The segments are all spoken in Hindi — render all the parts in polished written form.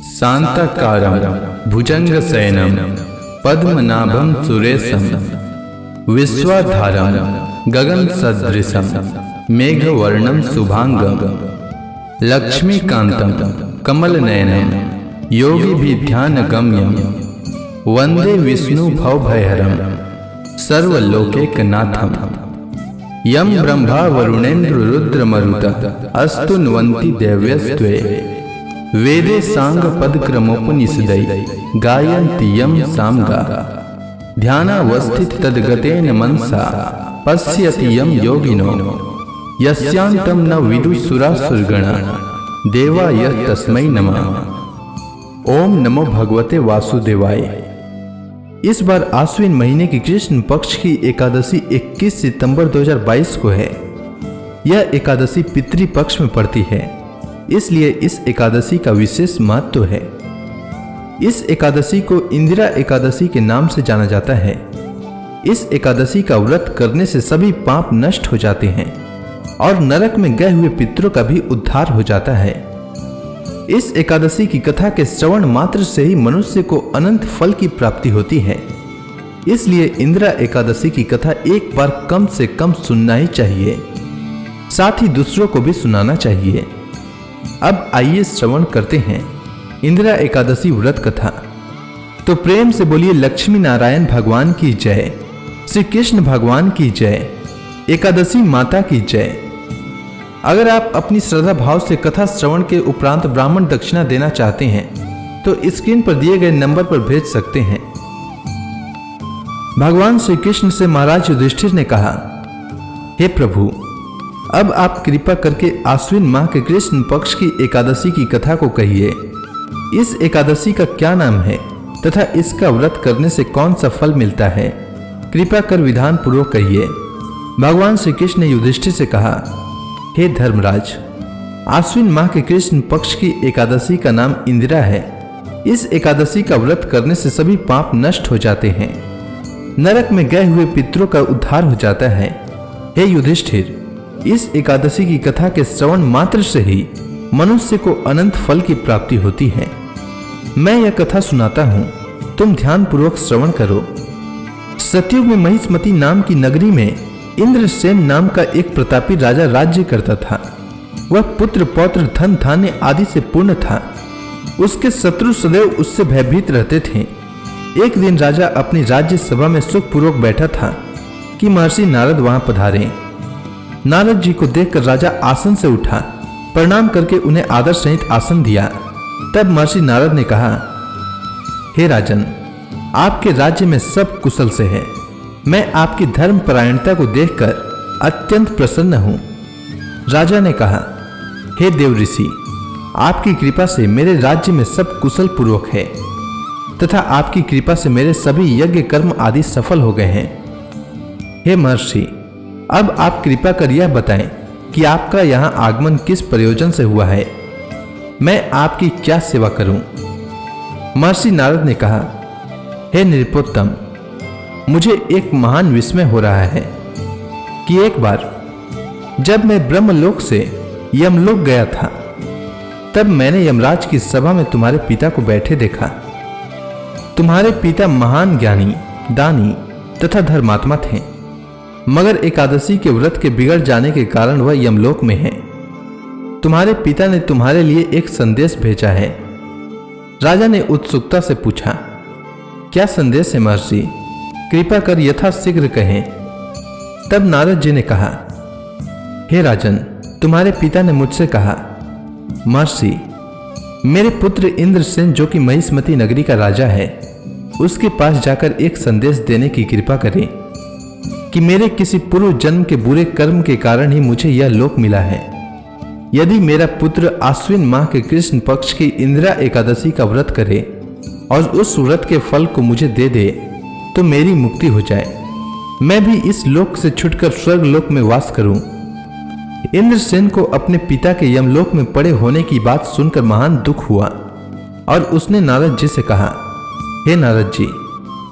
शांताकारं भुजंगशयनं पद्मनाभं सुरेशं विश्वाधारं गगनसदृशं मेघवर्णं शुभांगं लक्ष्मीकान्तं कमलनयनं योगिभिर्ध्यानगम्यं वन्दे विष्णु भवभयहरं सर्वलोकैकनाथं यं ब्रह्मा वरुणेन्द्र रुद्रमरुतः अस्तुन्वन्ति देव्यस्त्वे वेदे सांगपदक्रमोपनिषदै गायन्ति यं सामगा ध्यानावस्थित तद्गतेन मनसा पश्यति यं योगिनो यस्यांतं न विदुषुरासुरगणा देवाय तस्मै नमः। ओम नमो भगवते वासुदेवाय। इस बार आश्विन महीने की कृष्ण पक्ष की एकादशी 21 सितंबर 2022 को है। यह एकादशी पितृ पक्ष में पड़ती है, इसलिए इस एकादशी का विशेष महत्व है। इस एकादशी को इंदिरा एकादशी के नाम से जाना जाता है। इस एकादशी का व्रत करने से सभी पाप नष्ट हो जाते हैं और नरक में गए हुए पितरों का भी उद्धार हो जाता है। इस एकादशी की कथा के श्रवण मात्र से ही मनुष्य को अनंत फल की प्राप्ति होती है, इसलिए इंदिरा एकादशी की कथा एक बार कम से कम सुनना ही चाहिए, साथ ही दूसरों को भी सुनाना चाहिए। अब आइए श्रवण करते हैं इंदिरा एकादशी व्रत कथा। तो प्रेम से बोलिए लक्ष्मी नारायण भगवान की जय, श्री कृष्ण भगवान की जय, एकादशी माता की जय। अगर आप अपनी श्रद्धा भाव से कथा श्रवण के उपरांत ब्राह्मण दक्षिणा देना चाहते हैं तो स्क्रीन पर दिए गए नंबर पर भेज सकते हैं। भगवान श्री कृष्ण से महाराज युधिष्ठिर ने कहा, हे प्रभु, अब आप कृपा करके आश्विन माह के कृष्ण पक्ष की एकादशी की कथा को कहिए। इस एकादशी का क्या नाम है तथा इसका व्रत करने से कौन सा फल मिलता है, कृपा कर विधान पूर्वक कहिए। भगवान श्री कृष्ण ने युधिष्ठिर से कहा, हे धर्मराज, आश्विन माह के कृष्ण पक्ष की एकादशी का नाम इंदिरा है। इस एकादशी का व्रत करने से सभी पाप नष्ट हो जाते हैं, नरक में गए हुए पितरों का उद्धार हो जाता है। हे युधिष्ठिर, इस एकादशी की कथा के श्रवण मात्र से ही मनुष्य को अनंत फल की प्राप्ति होती है। मैं यह कथा सुनाता हूँ, तुम ध्यान पूर्वक श्रवण करो। सतयुग में महिष्मती नाम की नगरी में इंद्रसेन नाम का एक प्रतापी राजा राज्य करता था। वह पुत्र पौत्र धन धान्य आदि से पूर्ण था। उसके शत्रु सदैव उससे भयभीत रहते थे। एक दिन राजा अपनी राज्य सभा में सुखपूर्वक बैठा था कि महर्षि नारद वहां पधारे। नारद जी को देखकर राजा आसन से उठा, प्रणाम करके उन्हें आदर सहित आसन दिया। तब महर्षि नारद ने कहा, हे राजन, आपके राज्य में सब कुशल से है। मैं आपकी धर्म परायणता को देखकर अत्यंत प्रसन्न हूं। राजा ने कहा, हे देव ऋषि, आपकी कृपा से मेरे राज्य में सब कुशल पूर्वक है तथा आपकी कृपा से मेरे सभी यज्ञ कर्म आदि सफल हो गए हैं। हे महर्षि, अब आप कृपा कर यह बताएं कि आपका यहाँ आगमन किस प्रयोजन से हुआ है, मैं आपकी क्या सेवा करूं? महर्षि नारद ने कहा, हे नृपोत्तम, मुझे एक महान विस्मय हो रहा है कि एक बार जब मैं ब्रह्मलोक से यमलोक गया था, तब मैंने यमराज की सभा में तुम्हारे पिता को बैठे देखा। तुम्हारे पिता महान ज्ञानी, दानी तथा धर्मात्मा थे, मगर एकादशी के व्रत के बिगड़ जाने के कारण वह यमलोक में है। तुम्हारे पिता ने तुम्हारे लिए एक संदेश भेजा है। राजा ने उत्सुकता से पूछा, क्या संदेश है महर्षि? कृपा कर यथाशीघ्र कहें। तब नारद जी ने कहा, हे राजन, तुम्हारे पिता ने मुझसे कहा, महर्षि, मेरे पुत्र इंद्रसेन जो कि महिष्मती नगरी का राजा है, उसके पास जाकर एक संदेश देने की कृपा करें कि मेरे किसी पूर्व जन्म के बुरे कर्म के कारण ही मुझे यह लोक मिला है। यदि मेरा पुत्र आश्विन माह के कृष्ण पक्ष की इंदिरा एकादशी का व्रत करे और उस व्रत के फल को मुझे दे दे तो मेरी मुक्ति हो जाए, मैं भी इस लोक से छुटकर स्वर्ग लोक में वास करूं। इंद्रसेन को अपने पिता के यमलोक में पड़े होने की बात सुनकर महान दुख हुआ और उसने नारद जी से कहा, हे नारद जी,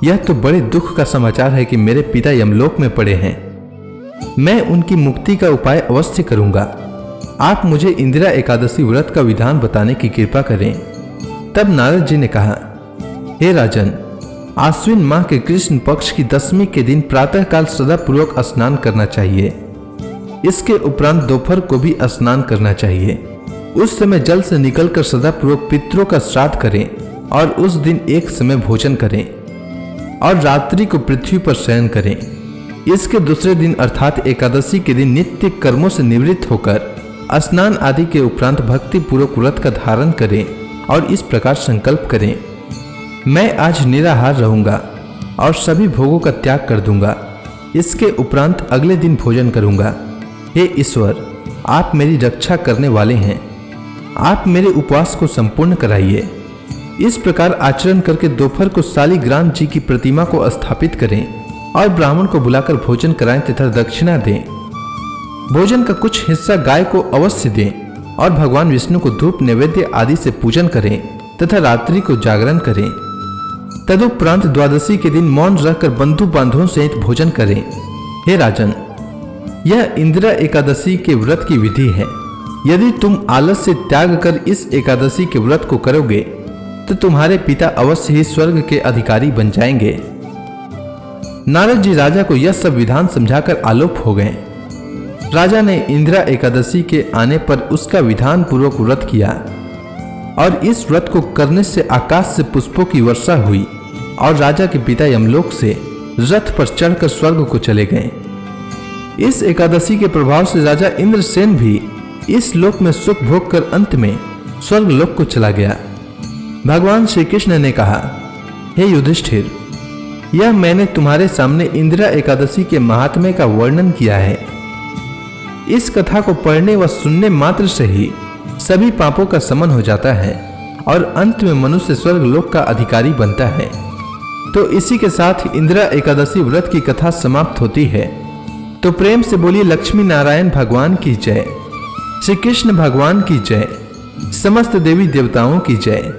यह तो बड़े दुख का समाचार है कि मेरे पिता यमलोक में पड़े हैं। मैं उनकी मुक्ति का उपाय अवश्य करूंगा। आप मुझे इंदिरा एकादशी व्रत का विधान बताने की कृपा करें। तब नारद जी ने कहा, हे राजन, आश्विन माह के कृष्ण पक्ष की दशमी के दिन प्रातःकाल श्रद्धापूर्वक स्नान करना चाहिए। इसके उपरांत दोपहर को भी स्नान करना चाहिए। उस समय जल से निकलकर श्रद्धापूर्वक पितरों का श्राद्ध करें और उस दिन एक समय भोजन करें और रात्रि को पृथ्वी पर शयन करें। इसके दूसरे दिन अर्थात एकादशी के दिन नित्य कर्मों से निवृत्त होकर स्नान आदि के उपरांत भक्ति पूर्वक व्रत का धारण करें और इस प्रकार संकल्प करें, मैं आज निराहार रहूंगा और सभी भोगों का त्याग कर दूंगा। इसके उपरांत अगले दिन भोजन करूंगा। हे ईश्वर, आप मेरी रक्षा करने वाले हैं, आप मेरे उपवास को संपूर्ण कराइए। इस प्रकार आचरण करके दोपहर को शालिग्राम जी की प्रतिमा को स्थापित करें और ब्राह्मण को बुलाकर भोजन कराएं तथा दक्षिणा दें। भोजन का कुछ हिस्सा गाय को अवश्य दें और भगवान विष्णु को धूप नैवेद्य आदि से पूजन करें तथा रात्रि को जागरण करें। तदुपरांत द्वादशी के दिन मौन रहकर बंधु बांधवों सहित भोजन करें। हे राजन, यह इंदिरा एकादशी के व्रत की विधि है। यदि तुम आलस से त्याग कर इस एकादशी के व्रत को करोगे तो तुम्हारे पिता अवश्य ही स्वर्ग के अधिकारी बन जाएंगे। नारद जी राजा को यह सब विधान समझाकर आलोप हो गए। राजा ने इंदिरा एकादशी के आने पर उसका विधान पूर्वक व्रत किया और इस व्रत को करने से आकाश से पुष्पों की वर्षा हुई और राजा के पिता यमलोक से रथ पर चढ़कर स्वर्ग को चले गए। इस एकादशी के प्रभाव से राजा इंद्रसेन भी इस लोक में सुख भोग कर अंत में स्वर्ग लोक को चला गया। भगवान श्री कृष्ण ने कहा, हे युधिष्ठिर, यह मैंने तुम्हारे सामने इंदिरा एकादशी के महात्म्य का वर्णन किया है। इस कथा को पढ़ने व सुनने मात्र से ही सभी पापों का शमन हो जाता है और अंत में मनुष्य स्वर्ग लोक का अधिकारी बनता है। तो इसी के साथ इंदिरा एकादशी व्रत की कथा समाप्त होती है। तो प्रेम से बोलिए लक्ष्मी नारायण भगवान की जय, श्री कृष्ण भगवान की जय, समस्त देवी देवताओं की जय।